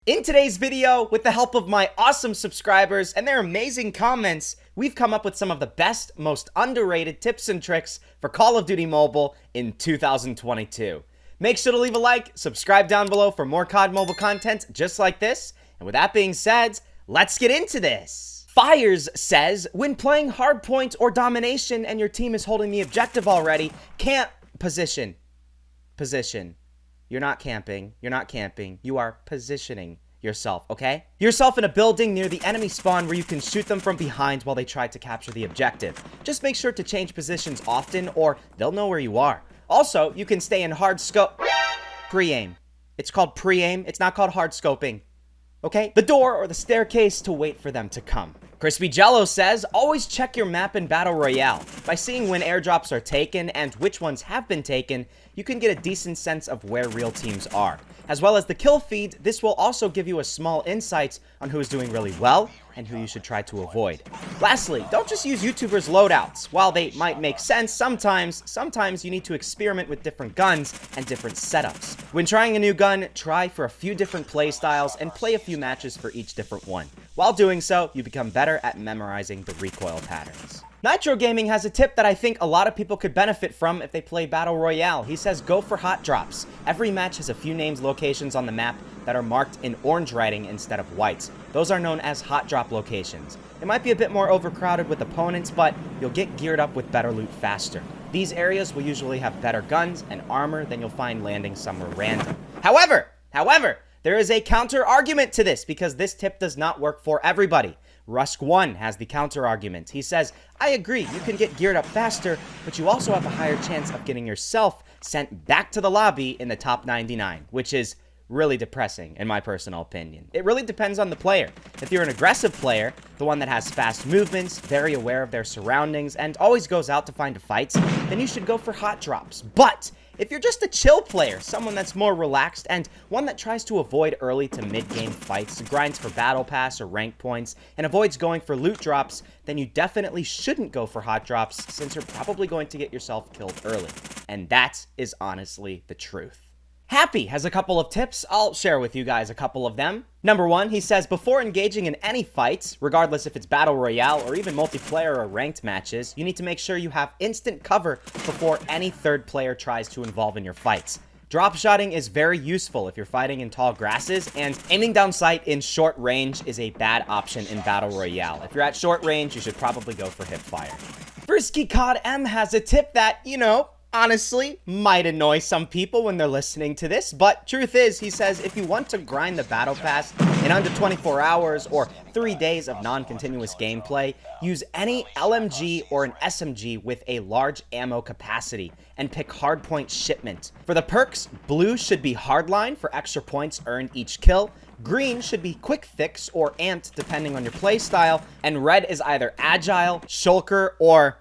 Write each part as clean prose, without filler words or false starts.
In today's video, with the help of my awesome subscribers and their amazing comments, we've come up with some of the best, most underrated tips and tricks for Call of Duty Mobile in 2022. Make sure to leave a like, subscribe down below for more COD Mobile content just like this, and with that being said, let's get into this. Fires says, when playing hardpoint or domination and your team is holding the objective already, can't position. You're not camping. You're not camping. You are positioning yourself, okay? Yourself in a building near the enemy spawn where you can shoot them from behind while they try to capture the objective. Just make sure to change positions often or they'll know where you are. Also, you can stay in hard scope. Pre-aim. It's called pre-aim. It's not called hard scoping. Okay? The door or the staircase to wait for them to come. Crispy Jello says, always check your map in Battle Royale. By seeing when airdrops are taken and which ones have been taken, you can get a decent sense of where real teams are. As well as the kill feed, this will also give you a small insight on who is doing really well and who you should try to avoid. Lastly, don't just use YouTubers' loadouts. While they might make sense sometimes you need to experiment with different guns and different setups. When trying a new gun, try for a few different play styles and play a few matches for each different one. While doing so, you become better at memorizing the recoil patterns. Nitro Gaming has a tip that I think a lot of people could benefit from if they play Battle Royale. He says go for hot drops. Every match has a few named locations on the map that are marked in orange writing instead of white. Those are known as hot drop locations. It might be a bit more overcrowded with opponents, but you'll get geared up with better loot faster. These areas will usually have better guns and armor than you'll find landing somewhere random. However, there is a counter argument to this because this tip does not work for everybody. Rusk1 has the counter argument. He says, I agree, you can get geared up faster, but you also have a higher chance of getting yourself sent back to the lobby in the top 99, which is really depressing in my personal opinion. It really depends on the player. If you're an aggressive player, the one that has fast movements, very aware of their surroundings, and always goes out to find fights, then you should go for hot drops. But if you're just a chill player, someone that's more relaxed, and one that tries to avoid early to mid-game fights, grinds for battle pass or rank points, and avoids going for loot drops, then you definitely shouldn't go for hot drops since you're probably going to get yourself killed early. And that is honestly the truth. Happy has a couple of tips. I'll share with you guys a couple of them. Number one, he says, before engaging in any fights, regardless if it's Battle Royale or even multiplayer or ranked matches, you need to make sure you have instant cover before any third player tries to involve in your fights. Drop shotting is very useful if you're fighting in tall grasses, and aiming down sight in short range is a bad option in Battle Royale. If you're at short range, you should probably go for hip fire. Frisky CODM has a tip that, honestly, might annoy some people when they're listening to this, but truth is, he says, if you want to grind the battle pass in under 24 hours or 3 days of non-continuous gameplay, use any LMG or an SMG with a large ammo capacity and pick hardpoint shipment. For the perks, blue should be hardline for extra points earned each kill, green should be quick fix or amped depending on your playstyle, and red is either agile, shulker, or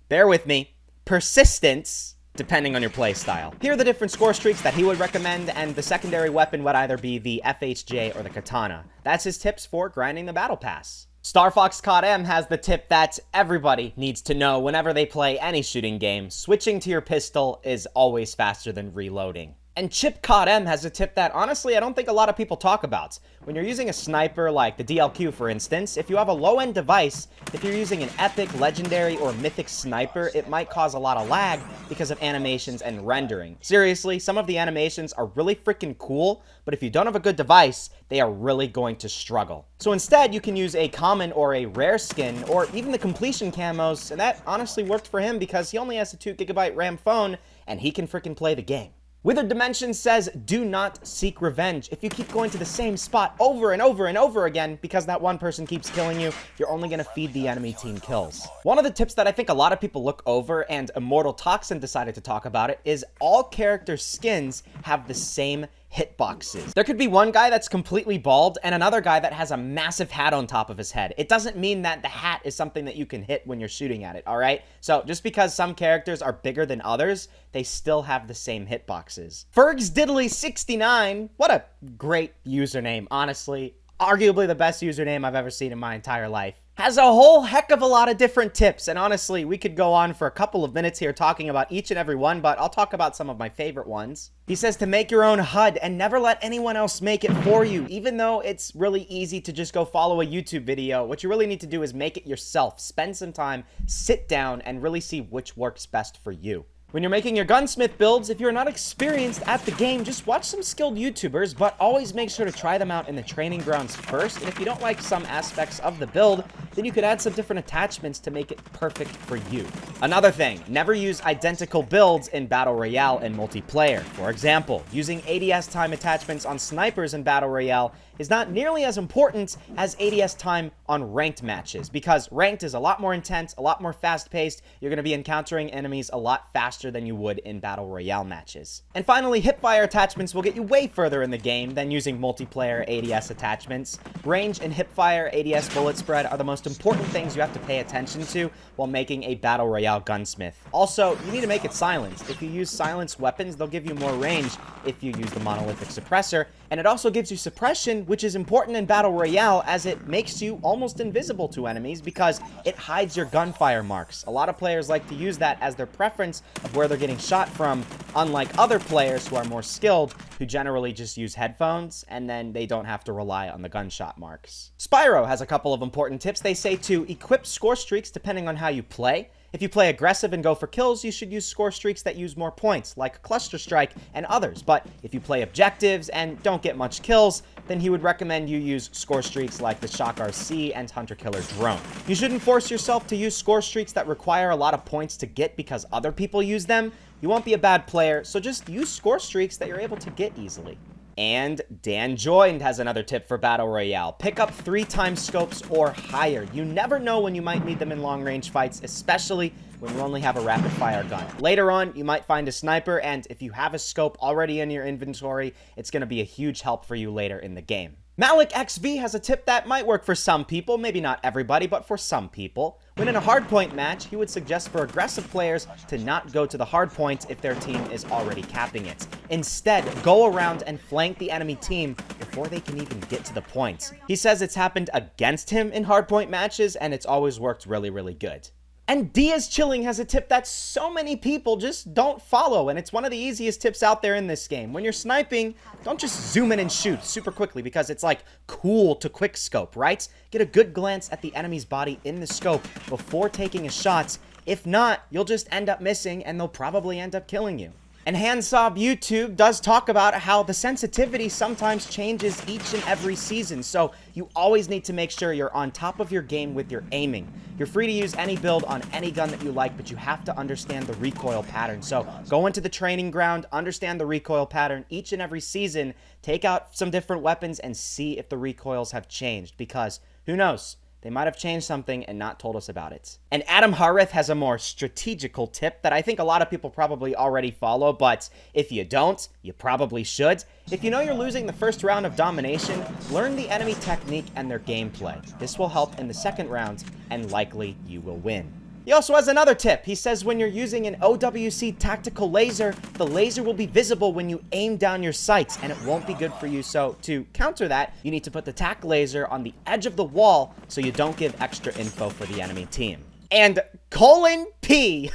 bear with me, persistence, depending on your playstyle. Here are the different score streaks that he would recommend, and the secondary weapon would either be the FHJ or the katana. That's his tips for grinding the battle pass. Starfox CODM has the tip that everybody needs to know whenever they play any shooting game. Switching to your pistol is always faster than reloading. And Chip CODM has a tip that, honestly, I don't think a lot of people talk about. When you're using a sniper like the DLQ, for instance, if you have a low-end device, if you're using an epic, legendary, or mythic sniper, it might cause a lot of lag because of animations and rendering. Seriously, some of the animations are really freaking cool, but if you don't have a good device, they are really going to struggle. So instead, you can use a common or a rare skin, or even the completion camos, and that honestly worked for him because he only has a 2GB RAM phone, and he can freaking play the game. Withered Dimension says, do not seek revenge. If you keep going to the same spot over and over and over again because that one person keeps killing you, you're only going to feed the enemy team kills. One of the tips that I think a lot of people look over, and Immortal Toxin decided to talk about it, is all character skins have the same hitboxes. There could be one guy that's completely bald and another guy that has a massive hat on top of his head. It doesn't mean that the hat is something that you can hit when you're shooting at it, all right? So just because some characters are bigger than others, they still have the same hitboxes. FergsDiddly69, what a great username, honestly. Arguably the best username I've ever seen in my entire life. has a whole heck of a lot of different tips, and honestly, we could go on for a couple of minutes here talking about each and every one, but I'll talk about some of my favorite ones. He says to make your own HUD and never let anyone else make it for you. Even though it's really easy to just go follow a YouTube video, what you really need to do is make it yourself. Spend some time, sit down, and really see which works best for you. When you're making your gunsmith builds, if you're not experienced at the game, just watch some skilled YouTubers, but always make sure to try them out in the training grounds first. And if you don't like some aspects of the build, then you could add some different attachments to make it perfect for you. Another thing, never use identical builds in Battle Royale and multiplayer. For example, using ADS time attachments on snipers in Battle Royale is not nearly as important as ADS time on ranked matches, because ranked is a lot more intense, a lot more fast-paced. You're going to be encountering enemies a lot faster than you would in Battle Royale matches. And finally, hipfire attachments will get you way further in the game than using multiplayer ADS attachments. Range and hipfire ADS bullet spread are the most important things you have to pay attention to while making a Battle Royale gunsmith. Also, you need to make it silenced. If you use silenced weapons, they'll give you more range if you use the monolithic suppressor, and it also gives you suppression, which is important in Battle Royale as it makes you almost invisible to enemies because it hides your gunfire marks. A lot of players like to use that as their preference of where they're getting shot from, unlike other players who are more skilled, who generally just use headphones, and then they don't have to rely on the gunshot marks. Spyro has a couple of important tips. They say to equip score streaks depending on how you play. If you play aggressive and go for kills, you should use score streaks that use more points, like Cluster Strike and others. But if you play objectives and don't get much kills, then he would recommend you use score streaks like the Shock RC and Hunter Killer Drone. You shouldn't force yourself to use score streaks that require a lot of points to get because other people use them. You won't be a bad player, so just use score streaks that you're able to get easily. And Dan Joined has another tip for Battle Royale. Pick up 3x scopes or higher. You never know when you might need them in long-range fights, especially when you only have a rapid-fire gun. Later on, you might find a sniper, and if you have a scope already in your inventory, it's going to be a huge help for you later in the game. Malik XV has a tip that might work for some people, maybe not everybody, but for some people. When in a hardpoint match, he would suggest for aggressive players to not go to the hardpoint if their team is already capping it. Instead, go around and flank the enemy team before they can even get to the points. He says it's happened against him in hardpoint matches, and it's always worked really, really good. And Diaz Chilling has a tip that so many people just don't follow, and it's one of the easiest tips out there in this game. When you're sniping, don't just zoom in and shoot super quickly because it's like cool to quick scope, right? Get a good glance at the enemy's body in the scope before taking a shot. If not, you'll just end up missing and they'll probably end up killing you. And Handsob YouTube does talk about how the sensitivity sometimes changes each and every season, so you always need to make sure you're on top of your game with your aiming. You're free to use any build on any gun that you like, but you have to understand the recoil pattern. So go into the training ground, understand the recoil pattern each and every season, take out some different weapons, and see if the recoils have changed, because who knows? They might have changed something and not told us about it. And Adam Harith has a more strategical tip that I think a lot of people probably already follow, but if you don't, you probably should. If you know you're losing the first round of domination, learn the enemy technique and their gameplay. This will help in the second round, and likely you will win. He also has another tip. He says when you're using an OWC tactical laser, the laser will be visible when you aim down your sights, and it won't be good for you. So to counter that, you need to put the tac laser on the edge of the wall so you don't give extra info for the enemy team. And :P,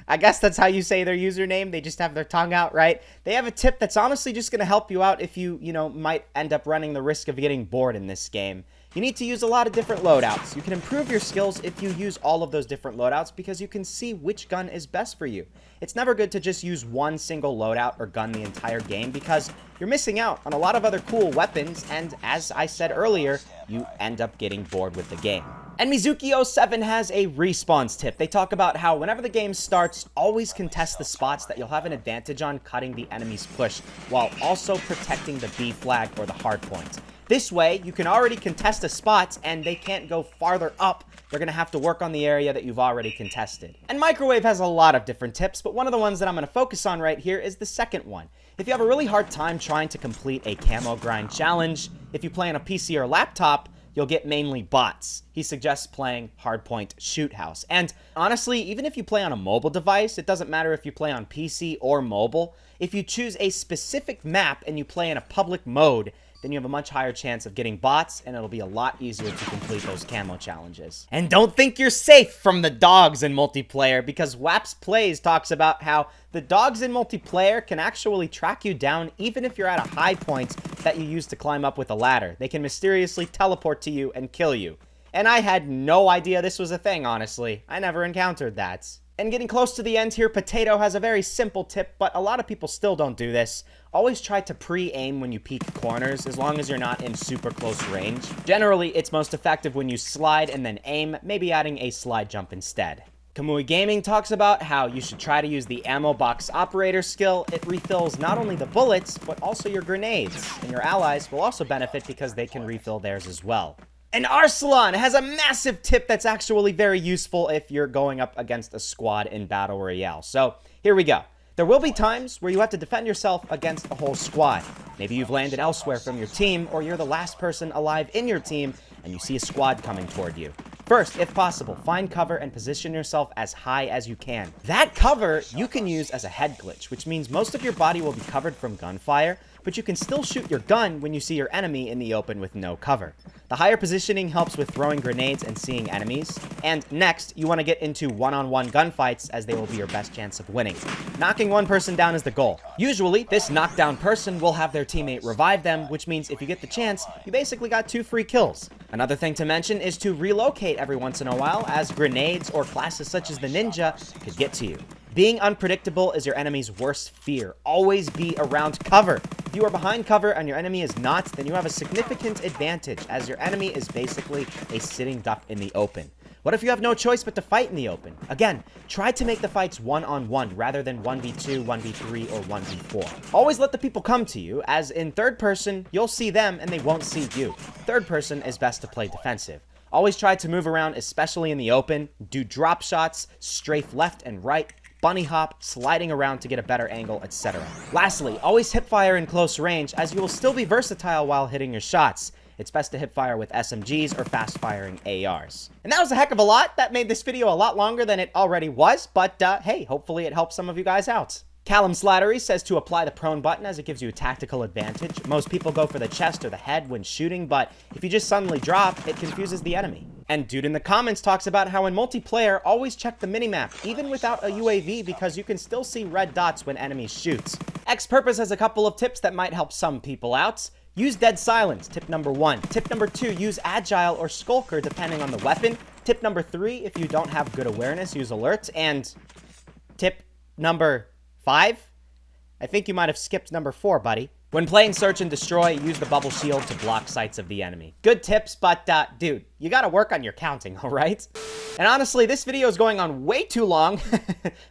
I guess that's how you say their username. They just have their tongue out, right? They have a tip that's honestly just going to help you out if you might end up running the risk of getting bored in this game. You need to use a lot of different loadouts. You can improve your skills if you use all of those different loadouts because you can see which gun is best for you. It's never good to just use one single loadout or gun the entire game because you're missing out on a lot of other cool weapons, and as I said earlier, you end up getting bored with the game. And Mizuki07 has a respawns tip. They talk about how whenever the game starts, always contest the spots that you'll have an advantage on cutting the enemy's push, while also protecting the B flag or the hard point. This way, you can already contest a spot and they can't go farther up. They're going to have to work on the area that you've already contested. And Microwave has a lot of different tips, but one of the ones that I'm going to focus on right here is the second one. If you have a really hard time trying to complete a camo grind challenge, if you play on a PC or laptop, you'll get mainly bots. He suggests playing Hardpoint Shoot House. And honestly, even if you play on a mobile device, it doesn't matter if you play on PC or mobile. If you choose a specific map and you play in a public mode, then you have a much higher chance of getting bots, and it'll be a lot easier to complete those camo challenges. And don't think you're safe from the dogs in multiplayer, because Waps Plays talks about how the dogs in multiplayer can actually track you down even if you're at a high point that you use to climb up with a ladder. They can mysteriously teleport to you and kill you. And I had no idea this was a thing, honestly. I never encountered that. And getting close to the end here, Potato has a very simple tip, but a lot of people still don't do this. Always try to pre-aim when you peek corners, as long as you're not in super close range. Generally, it's most effective when you slide and then aim, maybe adding a slide jump instead. Kamui Gaming talks about how you should try to use the ammo box operator skill. It refills not only the bullets, but also your grenades, and your allies will also benefit because they can refill theirs as well. And Arsalan has a massive tip that's actually very useful if you're going up against a squad in Battle Royale. So, here we go. There will be times where you have to defend yourself against a whole squad. Maybe you've landed elsewhere from your team, or you're the last person alive in your team, and you see a squad coming toward you. First, if possible, find cover and position yourself as high as you can. That cover you can use as a head glitch, which means most of your body will be covered from gunfire, but you can still shoot your gun when you see your enemy in the open with no cover. The higher positioning helps with throwing grenades and seeing enemies. And next, you want to get into one-on-one gunfights, as they will be your best chance of winning. Knocking one person down is the goal. Usually, this knockdown person will have their teammate revive them, which means if you get the chance, you basically got 2 free kills. Another thing to mention is to relocate every once in a while, as grenades or classes such as the ninja could get to you. Being unpredictable is your enemy's worst fear. Always be around cover. If you are behind cover and your enemy is not, then you have a significant advantage, as your enemy is basically a sitting duck in the open. What if you have no choice but to fight in the open? Again, try to make the fights one-on-one rather than 1v2, 1v3, or 1v4. Always let the people come to you, as in third person, you'll see them and they won't see you. Third person is best to play defensive. Always try to move around, especially in the open. Do drop shots, strafe left and right, bunny hop, sliding around to get a better angle, etc. Lastly, always hip fire in close range, as you will still be versatile while hitting your shots. It's best to hip fire with SMGs or fast firing ARs. And that was a heck of a lot. That made this video a lot longer than it already was, but hey, hopefully it helps some of you guys out. Callum Slattery says to apply the prone button, as it gives you a tactical advantage. Most people go for the chest or the head when shooting, but if you just suddenly drop, it confuses the enemy. And Dude in the comments talks about how in multiplayer, always check the minimap, even without a UAV, because you can still see red dots when enemies shoot. X-Purpose has a couple of tips that might help some people out. Use dead silence, tip number 1. Tip number 2, use agile or skulker depending on the weapon. Tip number 3, if you don't have good awareness, use alert. And tip number 5? I think you might have skipped number 4, buddy. When playing Search and Destroy, use the bubble shield to block sights of the enemy. Good tips, but dude, you gotta work on your counting, alright? And honestly, this video is going on way too long.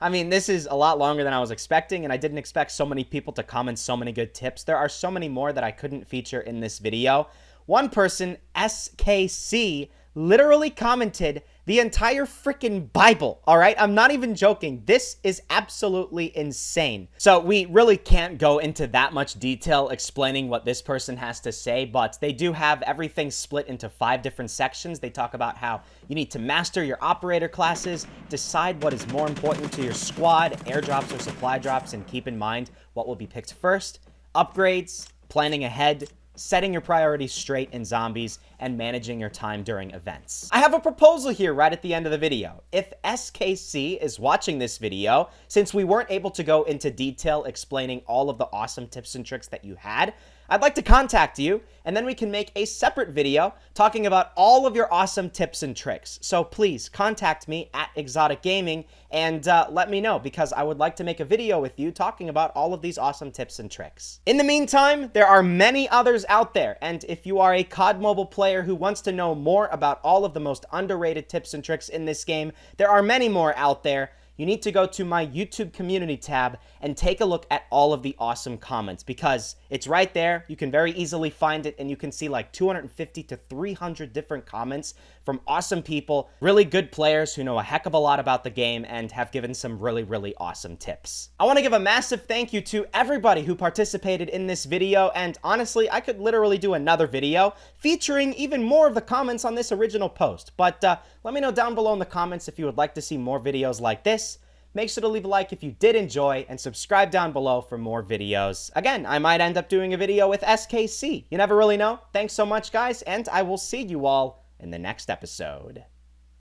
I mean, this is a lot longer than I was expecting, and I didn't expect so many people to comment so many good tips. There are so many more that I couldn't feature in this video. One person, SKC, literally commented the entire freaking Bible, all right? I'm not even joking. This is absolutely insane. So we really can't go into that much detail explaining what this person has to say, but they do have everything split into 5 different sections. They talk about how you need to master your operator classes, decide what is more important to your squad, airdrops or supply drops, and keep in mind what will be picked first, upgrades, planning ahead, setting your priorities straight in zombies, and managing your time during events. I have a proposal here right at the end of the video. If SKC is watching this video, since we weren't able to go into detail explaining all of the awesome tips and tricks that you had, I'd like to contact you, and then we can make a separate video talking about all of your awesome tips and tricks. So please contact me at Exotic Gaming and let me know, because I would like to make a video with you talking about all of these awesome tips and tricks. In the meantime, there are many others out there, and if you are a COD Mobile player who wants to know more about all of the most underrated tips and tricks in this game, there are many more out there. You need to go to my YouTube community tab and take a look at all of the awesome comments, because it's right there. You can very easily find it, and you can see like 250 to 300 different comments from awesome people, really good players who know a heck of a lot about the game and have given some really, really awesome tips. I want to give a massive thank you to everybody who participated in this video, and honestly, I could literally do another video featuring even more of the comments on this original post, but let me know down below in the comments if you would like to see more videos like this. Make sure to leave a like if you did enjoy, and subscribe down below for more videos. Again, I might end up doing a video with SKC. You never really know. Thanks so much, guys, and I will see you all in the next episode.